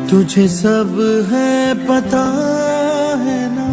तुझे सब है पता है ना।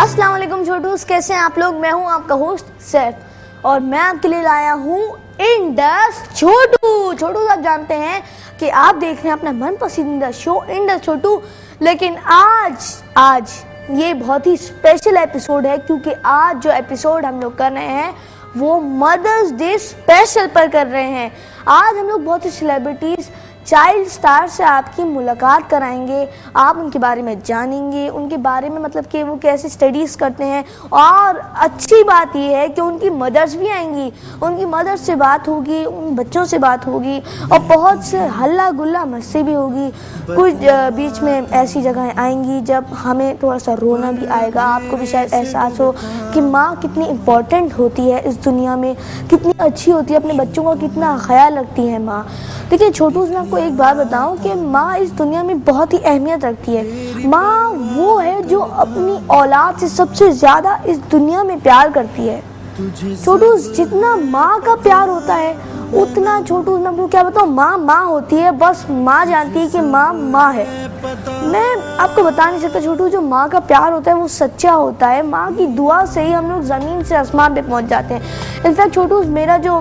अस्सलाम वालेकुम छोटूस, कैसे हैं आप लोग। मैं हूं आपका होस्ट सैफ और मैं आपके लिए लाया हूं इंडस छोटू। छोटू आप जानते हैं कि आप देख रहे हैं अपना मन पसंदीदा शो इंडस छोटू, लेकिन आज ये बहुत ही स्पेशल एपिसोड है क्योंकि आज जो एपिसोड हम लोग कर रहे हैं वो मदर्स डे स्पेशल पर कर रहे हैं। आज हम लोग बहुत ही सेलिब्रिटीज चाइल्ड स्टार से आपकी मुलाकात कराएंगे, आप उनके बारे में जानेंगे, उनके बारे में मतलब कि वो कैसे स्टडीज़ करते हैं। और अच्छी बात ये है कि उनकी मदर्स भी आएंगी, उनकी मदर्स से बात होगी, उन बच्चों से बात होगी और बहुत से हल्ला गुल्ला मस्ती भी होगी। कुछ बीच में ऐसी जगहें आएंगी जब हमें थोड़ा सा रोना भी आएगा, आपको भी शायद एहसास हो कि माँ कितनी इम्पोर्टेंट होती है इस दुनिया में, कितनी अच्छी होती है, अपने बच्चों का कितना ख्याल रखती है माँ। देखिए छोटू, मैं आपको एक बात बताऊं कि माँ इस दुनिया में बहुत ही अहमियत रखती है। माँ वो है जो अपनी औलाद से सबसे ज़्यादा इस दुनिया में प्यार करती है। छोटू, जितना माँ का प्यार होता है उतना छोटू मैं आपको क्या बताऊँ, माँ होती है, बस माँ जानती है कि माँ है। मैं आपको बता नहीं सकता छोटू, जो माँ का प्यार होता है वो सच्चा होता है। माँ की दुआ से ही हम लोग ज़मीन से आसमान पे पहुँच जाते हैं। इनफैक्ट छोटू, मेरा जो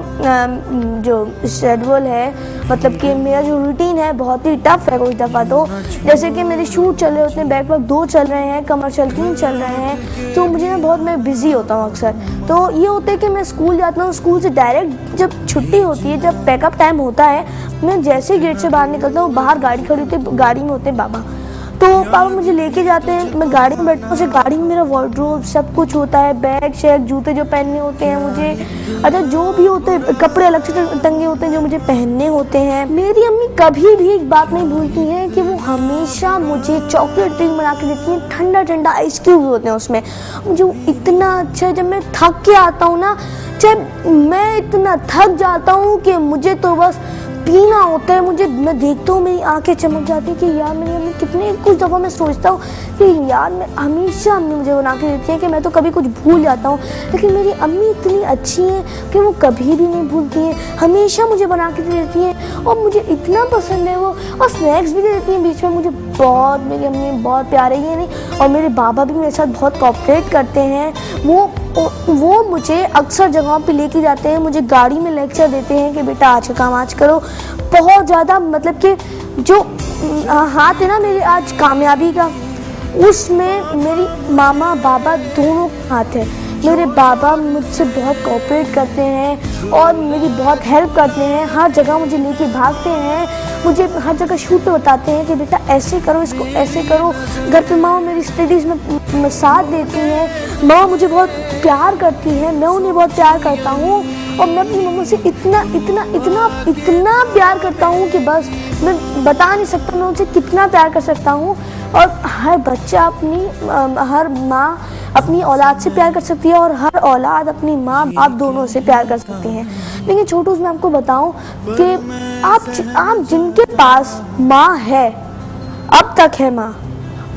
शेड्यूल है, मतलब कि मेरा जो रूटीन है बहुत ही टफ है। कुछ दफ़ा तो जैसे कि मेरे शूट चल रहे होते हैं, बैक वैक 2 चल रहे हैं, कमर्शियल 3 चल रहे हैं, तो मुझे ना मैं बिज़ी होता हूँ अक्सर। तो ये होता है कि मैं स्कूल जाता हूँ, स्कूल से डायरेक्ट जब छुट्टी होती है, जब पैकअप टाइम होता है, मैं जैसे गेट से बाहर निकलता हूँ, बाहर गाड़ी खड़ी होती है, गाड़ी में होते हैं बाबा, तो पापा मुझे लेके जाते हैं, मैं गाड़ी में बैठता हूँ। उसे गाड़ी में मेरा वार्डरोब सब कुछ होता है, बैग शैग जूते जो पहनने होते हैं मुझे, अच्छा जो भी होते हैं, कपड़े अलग से टंगे होते हैं जो मुझे पहनने होते हैं। मेरी अम्मी कभी भी एक बात नहीं भूलती हैं कि वो हमेशा मुझे चॉकलेट ड्रिंक बना के देती हैं, ठंडा ठंडा आइस क्यूब होते हैं उसमें। मुझे इतना अच्छा, जब मैं थक के आता हूँ ना, जब मैं इतना थक जाता हूँ कि मुझे तो बस पीना होता है, मैं देखता हूँ मेरी आंखें चमक जाती है कि यार मेरी अम्मी कितने, कुछ दफ़ा मैं सोचता हूँ कि यार मैं हमेशा अम्मी मुझे बना के देती है कि मैं तो कभी कुछ भूल जाता हूँ, लेकिन मेरी अम्मी इतनी अच्छी हैं कि वो कभी भी नहीं भूलती हैं, हमेशा मुझे बना के देती हैं और मुझे इतना पसंद है वो। और स्नैक्स भी दे देती हैं बीच में, मुझे बहुत, मेरी अम्मी बहुत प्यारे ही नहीं। और मेरे बाबा भी मेरे साथ बहुत कोऑपरेट करते हैं, वो मुझे अक्सर जगहों पे लेके जाते हैं, मुझे गाड़ी में लेक्चर देते हैं कि बेटा आज का काम आज करो। बहुत ज़्यादा मतलब कि जो हाथ है ना मेरे आज कामयाबी का, उसमें मेरी मामा बाबा दोनों हाथ है। मेरे बाबा मुझसे बहुत कोऑपरेट करते हैं और मेरी बहुत हेल्प करते हैं, हर जगह मुझे लेके भागते हैं, मुझे हर जगह शूट पे बताते हैं कि बेटा ऐसे करो, इसको ऐसे करो। घर पे माँ मेरी स्टडीज़ में साथ देती हैं, माँ मुझे बहुत प्यार करती है, मैं उन्हें बहुत प्यार करता हूँ और मैं अपनी मम्मी से इतना प्यार करता हूँ कि बस मैं बता नहीं सकता मैं उनसे कितना प्यार कर सकता हूँ। और हर बच्चा हर माँ अपनी औलाद से प्यार कर सकती है और हर औलाद अपनी माँ बाप दोनों से प्यार कर सकती हैं। लेकिन छोटू, मैं आपको बताऊं कि आप जिनके पास माँ है, अब तक है माँ,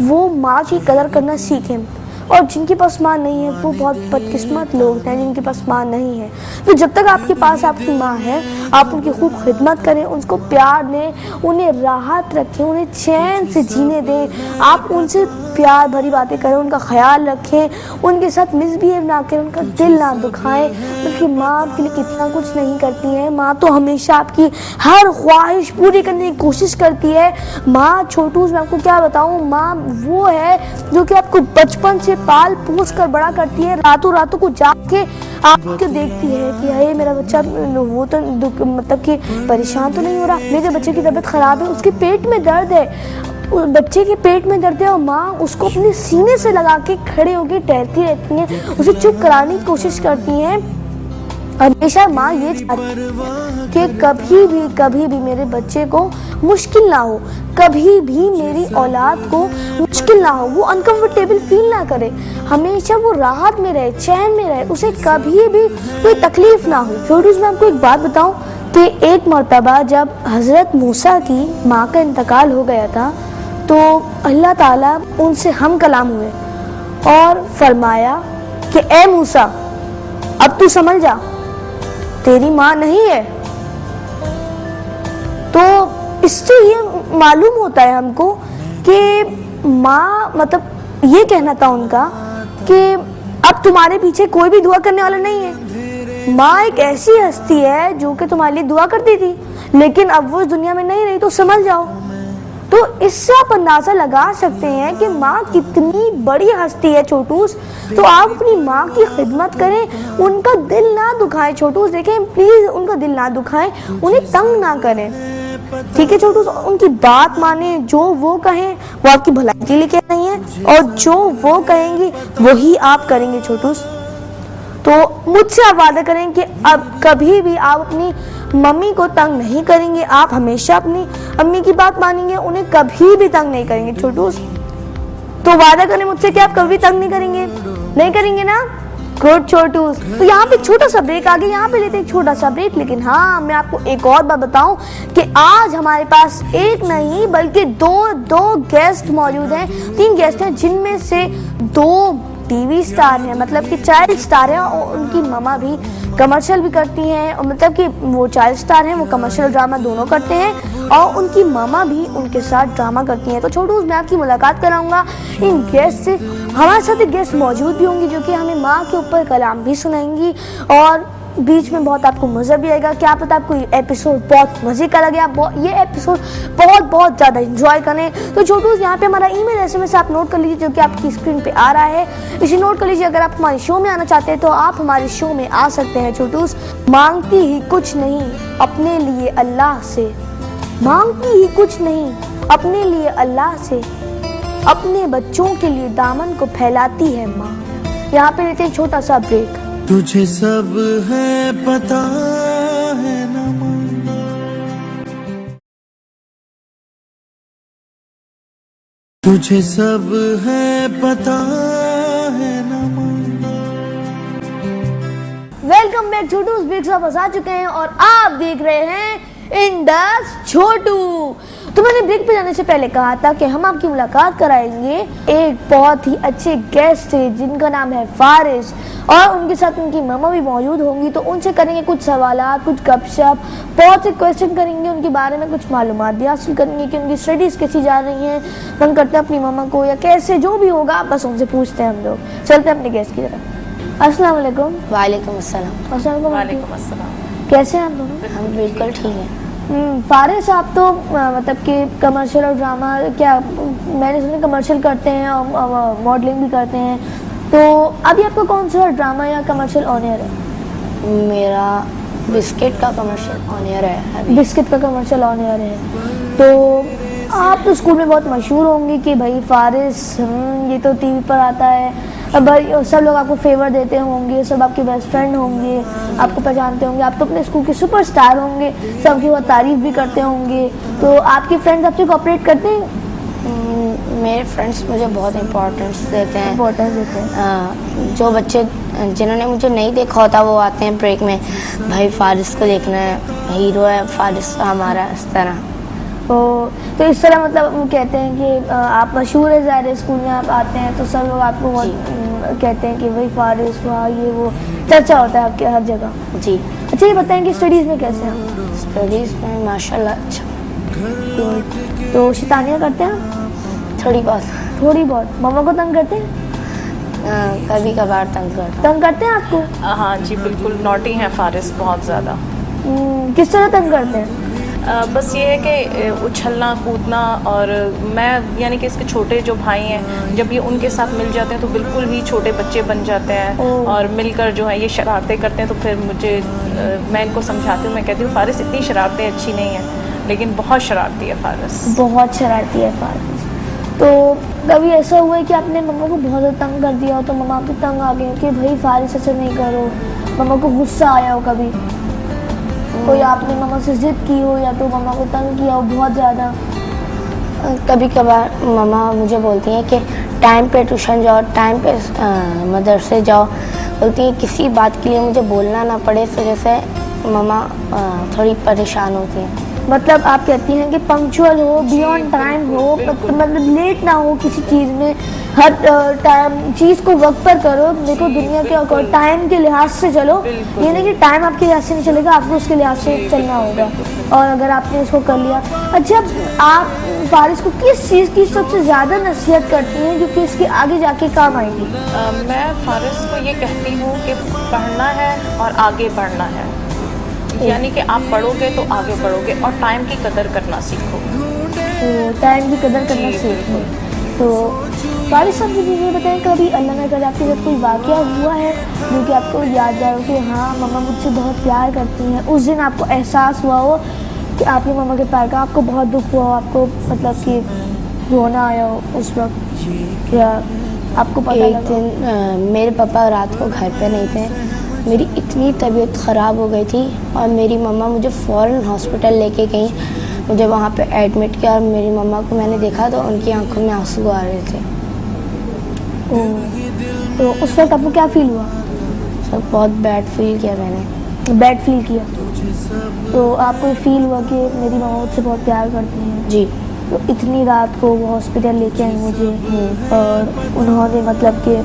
वो माँ की कदर करना सीखें। और जिनके पास माँ नहीं है वो बहुत बदकिस्मत लोग हैं जिनके पास माँ नहीं है। तो जब तक आपके पास आपकी माँ है, आप उनकी खूब खिदमत करें, उनको प्यार दें, उन्हें राहत रखें, उन्हें चैन से जीने दें। आप उनसे प्यार भरी बातें करें, उनका ख्याल रखें, उनके साथ मिसबिहेव ना करें, उनका दिल ना दुखाएं। बल्कि माँ आपके लिए कितना कुछ नहीं करती है, माँ तो हमेशा आपकी हर ख्वाहिश पूरी करने की कोशिश करती है। माँ छोटू, मैं आपको क्या बताऊँ, माँ वो है जो कि आपको बचपन से पाल पोस कर बड़ा करती है, रातों रातों को जाग के आपको देखती है कि अरे मेरा बच्चा वो तो मतलब कि परेशान तो नहीं हो रहा, मेरे बच्चे की तबीयत खराब है, उसके पेट में दर्द है, बच्चे के पेट में दर्द है और माँ उसको अपने सीने से लगा के खड़े होकर टहलती रहती हैं, उसे चुप कराने की कोशिश करती हैं। हमेशा माँ ये चाहती है कि कभी भी मेरे बच्चे को मुश्किल ना हो, कभी भी मेरी औलाद को मुश्किल ना हो, वो अनकंफर्टेबल फील ना करे, हमेशा वो राहत में रहे, चैन में रहे, उसे कभी भी कोई तकलीफ ना हो। छोटू, मैं आपको एक बात बताऊं कि एक मर्तबा जब हज़रत मूसा की माँ का इंतकाल हो गया था तो अल्लाह ताला उनसे हम कलाम हुए और फरमाया कि ए मूसा, अब तू समझ जा, तेरी माँ नहीं है। तो इससे ये मालूम होता है हमको कि माँ मतलब ये कहना था उनका कि अब तुम्हारे पीछे कोई भी दुआ करने वाला नहीं है। माँ एक ऐसी हस्ती है जो कि तुम्हारे लिए दुआ करती थी, लेकिन अब वो इस दुनिया में नहीं रही, तो समझ जाओ। तो इससे आप अंदाजा लगा सकते हैं कि माँ कितनी बड़ी हस्ती है छोटूस। तो आप अपनी माँ की खिदमत करें, उनका दिल ना दुखाएं छोटूस। देखें प्लीज, उनका दिल ना दुखाएं, उन्हें तंग ना करें, ठीक है छोटूस। उनकी बात माने, जो वो कहें वो आपकी भलाई के लिए कह रही हैं, और जो वो कहेंगी वही आप करेंगे छोटूस। तो मुझसे आप वादा करें कि अब कभी भी आप अपनी मम्मी को तंग नहीं करेंगे, आप हमेशा अपनी अम्मी की बात मानेंगे, उन्हें कभी भी तंग नहीं करेंगे छोटूस। तो वादा करें मुझसे कि आप कभी तंग नहीं करेंगे, नहीं करेंगे ना? गुड छोटूस। तो यहाँ पे छोटा सा ब्रेक आ गया, यहाँ पे लेते एक छोटा सा ब्रेक। लेकिन हाँ, मैं आपको एक और बात बताऊं कि आज हमारे पास एक नहीं बल्कि दो गेस्ट मौजूद हैं, 3 गेस्ट हैं, जिनमें से 2 टीवी स्टार हैं, मतलब कि चाइल्ड स्टार हैं, और उनकी ममा भी कमर्शियल भी करती हैं, और मतलब कि वो चाइल्ड स्टार हैं, वो कमर्शियल ड्रामा दोनों करते हैं, और उनकी ममा भी उनके साथ ड्रामा करती हैं। तो छोटू, मैं आपकी मुलाकात कराऊंगा इन गेस्ट से। हमारे साथ एक गेस्ट मौजूद भी होंगी जो कि हमें माँ के ऊपर कलाम भी सुनाएंगी, और बीच में बहुत आपको मज़ा भी आएगा। क्या पता आपको ये एपिसोड बहुत मज़े का लगे, आप ये एपिसोड बहुत ज़्यादा एंजॉय करें। तो छोटू, यहाँ पे हमारा ईमेल SMS आप नोट कर लीजिए, जो कि आपकी स्क्रीन पे आ रहा है, इसे नोट कर लीजिए। अगर आप हमारे शो में आना चाहते हैं तो आप हमारे शो में आ सकते हैं छोटू। मांगती ही कुछ नहीं अपने लिए अल्लाह से, मांगती ही कुछ नहीं अपने लिए अल्लाह से, अपने बच्चों के लिए दामन को फैलाती है माँ। यहाँ पे लेते हैं छोटा सा ब्रेक। तुझे सब है पता है ना माँ, तुझे सब है पता है ना माँ। वेलकम बैक छोटूस, ब्रेक से वापस आ चुके हैं और आप देख रहे हैं इंडस छोटू। तो मैंने ब्रेक पे जाने से पहले कहा था कि हम आपकी मुलाकात कराएंगे एक बहुत ही अच्छे गेस्ट से जिनका नाम है फारिस, और उनके साथ उनकी मम्मा भी मौजूद होंगी। तो उनसे करेंगे कुछ सवालात, कुछ गपशप, बहुत से क्वेश्चन करेंगे, उनके बारे में कुछ मालूमात भी हासिल करेंगे कि उनकी स्टडीज़ कैसी जा रही हैं, मन करते हैं अपनी मम्मा को या कैसे, जो भी होगा बस उनसे पूछते हैं हम लोग। चलते हैं अपने गेस्ट की तरफ। अस्सलाम वालेकुम। वालेकुम अस्सलाम। वालेकुम अस्सलाम। कैसे हैं आप दोनों? हम बिल्कुल ठीक हैं। फारिस, आप तो मतलब कि कमर्शियल और ड्रामा, क्या मैंने सुना कमर्शियल करते हैं और मॉडलिंग भी करते हैं, तो अभी आपका कौन सा ड्रामा या कमर्शियल ऑन एयर है? मेरा बिस्किट का कमर्शियल ऑन एयर है अभी। बिस्किट का कमर्शियल ऑन एयर है। तो आप तो स्कूल में बहुत मशहूर होंगे कि भाई फारिस, ये तो टीवी पर आता है, भाई सब लोग आपको फेवर देते होंगे, सब आपके बेस्ट फ्रेंड होंगे, आपको पहचानते होंगे, आप तो अपने स्कूल के सुपरस्टार होंगे, सबकी बहुत तारीफ भी करते होंगे। तो आपके फ्रेंड्स आपसे कोऑपरेट करते हैं? मेरे फ्रेंड्स मुझे बहुत इम्पोर्टेंस देते हैं। जो बच्चे जिन्होंने मुझे नहीं देखा होता वो आते हैं ब्रेक में, भाई फारिस को देखना है, हीरो है फारिस हमारा, इस तरह। तो इस तरह मतलब वो कहते हैं कि आप मशहूर है, ज़ाहिर स्कूल में आप आते हैं तो सब लोग आपको कहते हैं कि भाई फारिस, वहाँ ये वो चर्चा होता है आपके हर जगह। जी। अच्छा, ये बताएं कि स्टडीज़ में कैसे हैं? स्टडीज़ में माशाल्लाह अच्छा। तो शैतानियाँ करते हैं? थोड़ी बहुत। थोड़ी बहुत। मम्मा को तंग करते हैं? कभी कभार तंग करते हैं आपको? हाँ जी, बिल्कुल नॉटी है फारिस, बहुत ज़्यादा। किस तरह तंग करते हैं? बस ये है कि उछलना कूदना, और मैं यानी कि इसके छोटे जो भाई हैं, जब ये उनके साथ मिल जाते हैं तो बिल्कुल ही छोटे बच्चे बन जाते हैं, और मिलकर जो है ये शरारतें करते हैं। तो फिर मुझे मैं इनको समझाती हूँ, मैं कहती हूँ फारिस इतनी शरारतें अच्छी नहीं हैं, लेकिन बहुत शरारती है फारिस, बहुत शरारती है फारिस। तो कभी ऐसा हुआ है कि आपने मम्मा को बहुत ज़्यादा तंग कर दिया हो, तो मम्मा पे तंग आ गए कि भाई फारिस ऐसे नहीं करो, मम्मा को गुस्सा आया हो कभी? कोई आपने मम्मा से जिद की हो या तो मम्मा को तंग किया हो बहुत ज़्यादा? कभी कभार मम्मा मुझे बोलती हैं कि टाइम पे ट्यूशन जाओ, टाइम पे मदरसे जाओ, बोलती हैं किसी बात के लिए मुझे बोलना ना पड़े, इस वजह से मम्मा थोड़ी परेशान होती हैं। मतलब आप कहती हैं कि पंक्चुअल हो, बियॉन्ड टाइम हो, मतलब लेट ना हो किसी चीज़ में, हर टाइम चीज़ को वक्त पर करो। देखो दुनिया के टाइम के लिहाज से चलो, ये नहीं कि टाइम आपके लिहाज से नहीं चलेगा, आपको उसके लिहाज से चलना होगा। और अगर आपने इसको कर लिया। अच्छा, आप फारिस को किस चीज़ की सबसे ज़्यादा नसीहत करती हैं जो कि इसके आगे जाके काम आएगी? मैं फारिस को ये कहती हूँ कि पढ़ना है और आगे बढ़ना है, यानी कि आप पढ़ोगे तो आगे बढ़ोगे और टाइम की कदर करना सीखो। तो टाइम की कदर करना सीखो। तो फारिस साहब मुझे ये बताएं, कभी अल्लाह ना करे आपके साथ कोई वाक़या हुआ है जो कि आपको याद आए कि हाँ मम्मा मुझसे बहुत प्यार करती हैं, उस दिन आपको एहसास हुआ हो कि आपने मम्मा के प्यार का, आपको बहुत दुख हुआ हो, आपको मतलब कि रोना आया हो उस वक्त, या आपको पता एक दिन मेरे पापा रात को घर पे नहीं थे, मेरी इतनी तबीयत ख़राब हो गई थी और मेरी मम्मा मुझे फ़ौरन हॉस्पिटल लेके गई, मुझे वहाँ पे एडमिट किया और मेरी मम्मा को मैंने देखा तो उनकी आंखों में आंसू आ रहे थे। तो उस वक्त आपको क्या फील हुआ? सब बहुत बैड फील किया मैंने। बैड फील किया। तो आपको ये फील हुआ कि मेरी मम्मा मुझसे बहुत प्यार करती हैं जी। तो इतनी रात को वो हॉस्पिटल लेके आई मुझे, और उन्होंने मतलब कि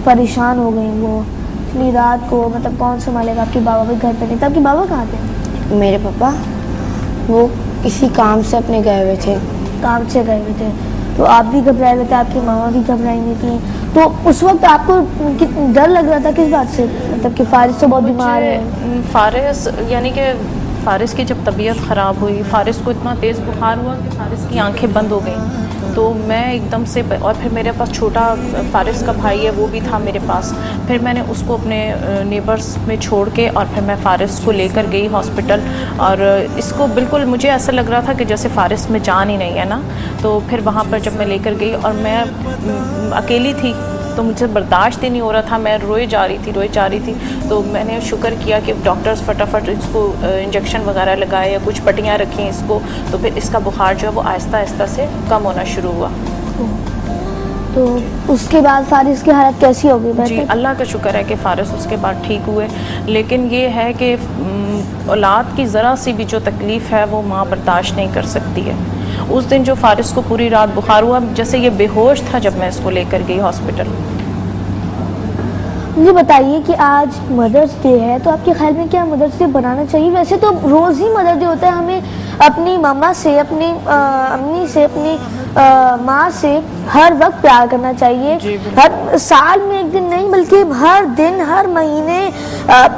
परेशान हो गई वो इतनी रात को, मतलब कौन संभालेगा? आपके बाबा भी घर पे नहीं थे। आपके बाबा कहाँ थे? मेरे पापा वो किसी काम से अपने गए हुए थे। काम से गए हुए थे। तो आप भी घबराए हुए थे, आपकी मामा भी घबराई हुई थी। तो उस वक्त आपको डर लग रहा था किस बात से? मतलब कि फारिस तो बहुत बीमार है। फारिस यानी कि फारिस की जब तबीयत ख़राब हुई, फारिस को इतना तेज़ बुखार हुआ कि फारिस की आंखें बंद हो गई। तो मैं एकदम से, और फिर मेरे पास छोटा फारिस का भाई है, वो भी था मेरे पास। फिर मैंने उसको अपने नेबर्स में छोड़ के और फिर मैं फारिस को लेकर गई हॉस्पिटल। और इसको बिल्कुल मुझे ऐसा लग रहा था कि जैसे फारिस में जान ही नहीं है ना। तो फिर वहाँ पर जब मैं लेकर गई और मैं अकेली थी तो मुझे बर्दाश्त ही नहीं हो रहा था, मैं रोए जा रही थी। तो मैंने शुक्र किया कि डॉक्टर्स फटाफट इसको इंजेक्शन वगैरह लगाए या कुछ पट्टियाँ रखी इसको, तो फिर इसका बुखार जो है वो आहिस्ता आहिस्ता से कम होना शुरू हुआ। तो उसके बाद फारिस की हालत कैसी हो गई? जी, अल्लाह का शुक्र है कि फारिस उसके बाद ठीक हुए। लेकिन ये है कि औलाद की ज़रा सी भी जो तकलीफ़ है वो माँ बर्दाश्त नहीं कर सकती है। उस दिन जो फारिस को पूरी रात बुखार हुआ, जैसे ये बेहोश था जब मैं इसको लेकर गई हॉस्पिटल। मुझे बताइए कि आज मदर्स डे है, तो आपके ख्याल में क्या मदर्स डे बनाना चाहिए? वैसे तो रोज़ ही मदर्स डे होता है, हमें अपनी मम्मा से, अपनी अम्मी से, अपनी माँ से हर वक्त प्यार करना चाहिए। हर साल में एक दिन नहीं बल्कि हर दिन, हर महीने,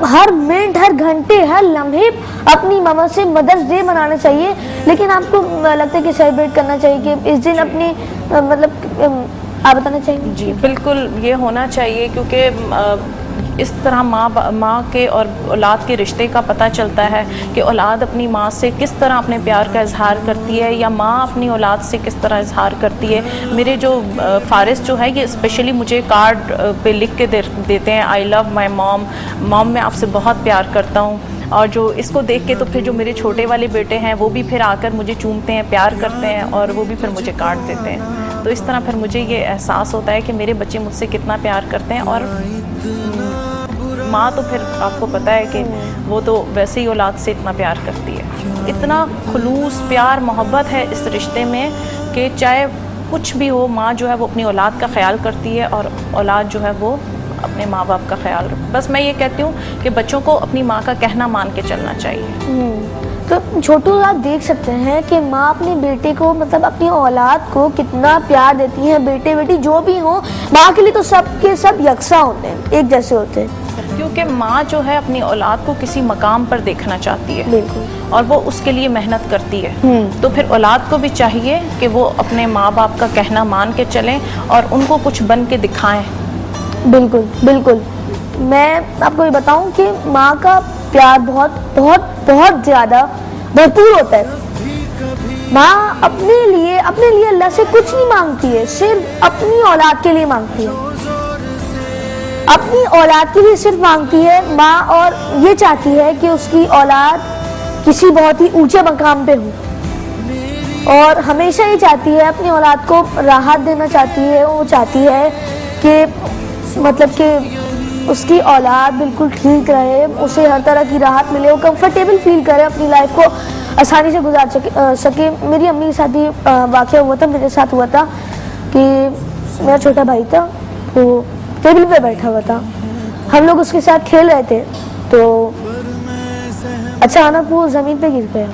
हर मिनट, हर घंटे, हर लम्हे अपनी मम्मा से मदर्स डे मनाना चाहिए। लेकिन आपको लगता है कि सेलिब्रेट करना चाहिए कि इस दिन अपनी मतलब आप बताना चाहेंगे? जी बिल्कुल, ये होना चाहिए क्योंकि इस तरह माँ के और औलाद के रिश्ते का पता चलता है कि औलाद अपनी माँ से किस तरह अपने प्यार का इजहार करती है या माँ अपनी औलाद से किस तरह इजहार करती है। मेरे जो फारिस जो है ये स्पेशली मुझे कार्ड पे लिख के देते हैं, आई लव माई मॉम, मैं आपसे बहुत प्यार करता हूँ। और जो इसको देख के तो फिर जो मेरे छोटे वाले बेटे हैं वो भी फिर आकर मुझे चूमते हैं, प्यार करते हैं और वो भी फिर मुझे कार्ड देते हैं। तो इस तरह फिर मुझे ये एहसास होता है कि मेरे बच्चे मुझसे कितना प्यार करते हैं। और माँ तो फिर आपको पता है कि वो तो वैसे ही औलाद से इतना प्यार करती है। इतना खुलूस प्यार मोहब्बत है इस रिश्ते में कि चाहे कुछ भी हो, माँ जो है वो अपनी औलाद का ख्याल करती है और औलाद जो है वो अपने माँ बाप का ख्याल रखे। बस मैं ये कहती हूँ कि बच्चों को अपनी माँ का कहना मान के चलना चाहिए। तो छोटू आप देख सकते हैं कि माँ अपने बेटे को, मतलब अपनी औलाद को कितना प्यार देती है। बेटे बेटी जो भी हो, माँ के लिए तो सब के सब यकसा होते हैं, एक जैसे होते हैं। क्योंकि माँ जो है अपनी औलाद को किसी मकाम पर देखना चाहती है। बिल्कुल। और वो उसके लिए मेहनत करती है। तो फिर औलाद को भी चाहिए कि वो अपने माँ बाप का कहना मान के चलें और उनको कुछ बन के दिखाएं। बिल्कुल बिल्कुल। मैं आपको ये बताऊं कि माँ का प्यार बहुत बहुत बहुत ज़्यादा भरपूर होता है। माँ अपने लिए अल्लाह से कुछ नहीं मांगती है, सिर्फ अपनी औलाद के लिए मांगती है, अपनी औलाद के लिए सिर्फ मांगती है माँ। और ये चाहती है कि उसकी औलाद किसी बहुत ही ऊंचे मकाम पे हो और हमेशा ये चाहती है अपनी औलाद को राहत देना चाहती है। वो चाहती है कि मतलब कि उसकी औलाद बिल्कुल ठीक रहे, उसे हर तरह की राहत मिले, वो कंफर्टेबल फील करे अपनी लाइफ को। आसानी से गुजार सके। मेरी अम्मी के साथ ही वाक़या हुआ था, मेरे साथ हुआ था कि मेरा छोटा भाई था, वो टेबल पे बैठा हुआ था, हम लोग उसके साथ खेल रहे थे, तो अचानक वो ज़मीन पे गिर गया।